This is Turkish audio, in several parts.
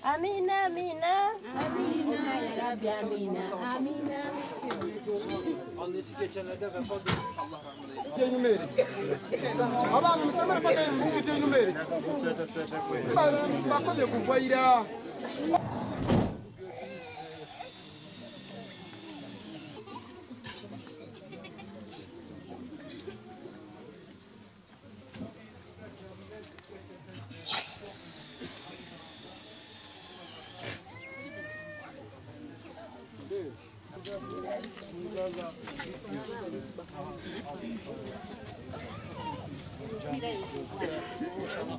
Amina, amina. Amina, ya Rabbi, amina. Amina. Annesi geçenlerde vefat etmiş. Allah rahmet eylesin. Zeynep Meri. Aba msema pata msiki Zeynep Meri. Bakole kugwaira.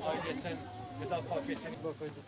Ayrıca veda paketini bakaydı.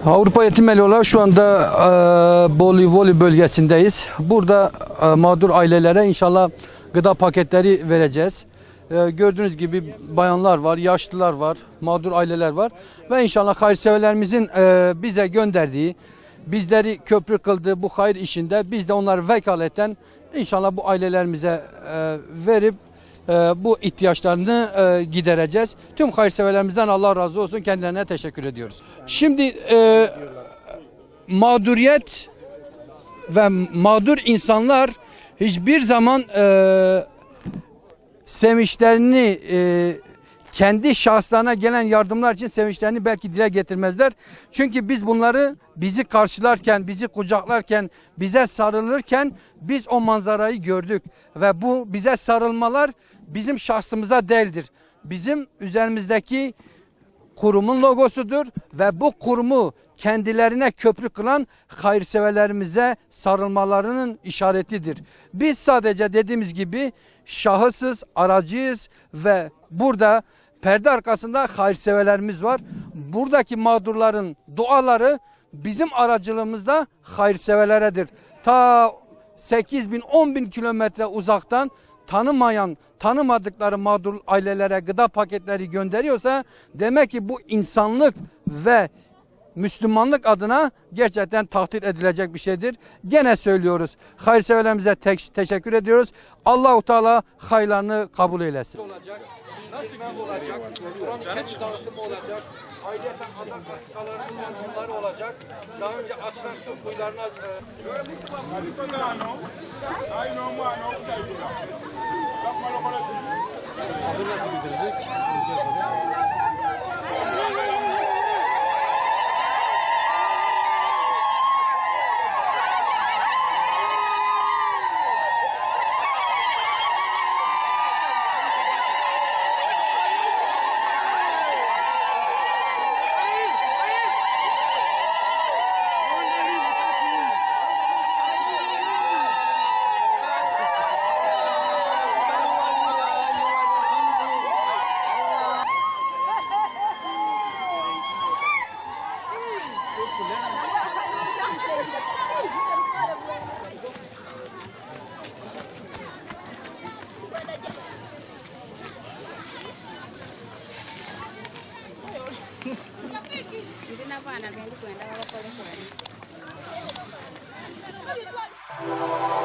Avrupa Yetimeli olarak şu anda Bolu bölgesindeyiz. Burada mağdur ailelere inşallah gıda paketleri vereceğiz. Gördüğünüz gibi bayanlar var, yaşlılar var, mağdur aileler var. Ve inşallah hayırseverlerimizin bize gönderdiği, bizleri köprü kıldığı bu hayır işinde biz de onları vekaleten inşallah bu ailelerimize verip bu ihtiyaçlarını gidereceğiz. Tüm hayırseverlerimizden Allah razı olsun. Kendilerine teşekkür ediyoruz. Şimdi mağduriyet ve mağdur insanlar hiçbir zaman sevinçlerini kendi şahıslarına gelen yardımlar için sevinçlerini belki dile getirmezler. Çünkü biz bunları bizi karşılarken, bizi kucaklarken, bize sarılırken biz o manzarayı gördük. Ve bu bize sarılmalar bizim şahsımıza değildir. Bizim üzerimizdeki kurumun logosudur ve bu kurumu kendilerine köprü kılan hayırseverlerimize sarılmalarının işaretidir. Biz sadece dediğimiz gibi şahısız, aracıyız ve burada perde arkasında hayırseverlerimiz var. Buradaki mağdurların duaları bizim aracılığımızda hayırseverleredir. Ta 8 bin, 10 bin kilometre uzaktan tanımadıkları mağdur ailelere gıda paketleri gönderiyorsa demek ki bu insanlık ve Müslümanlık adına gerçekten takdir edilecek bir şeydir. Gene söylüyoruz. Hayırseverlerimize teşekkür ediyoruz. Allah-u Teala hayırlarını kabul eylesin. Olacak. Nasıl olacak? Kur'an-ı Kerim dağıtımı olacak. Ayrıca adak patikalarımız bunları olacak. Daha önce açılan su kuyularını nasıl bitirecek? Hindi na pa na, hindi ko na wala ko pas l'étoile.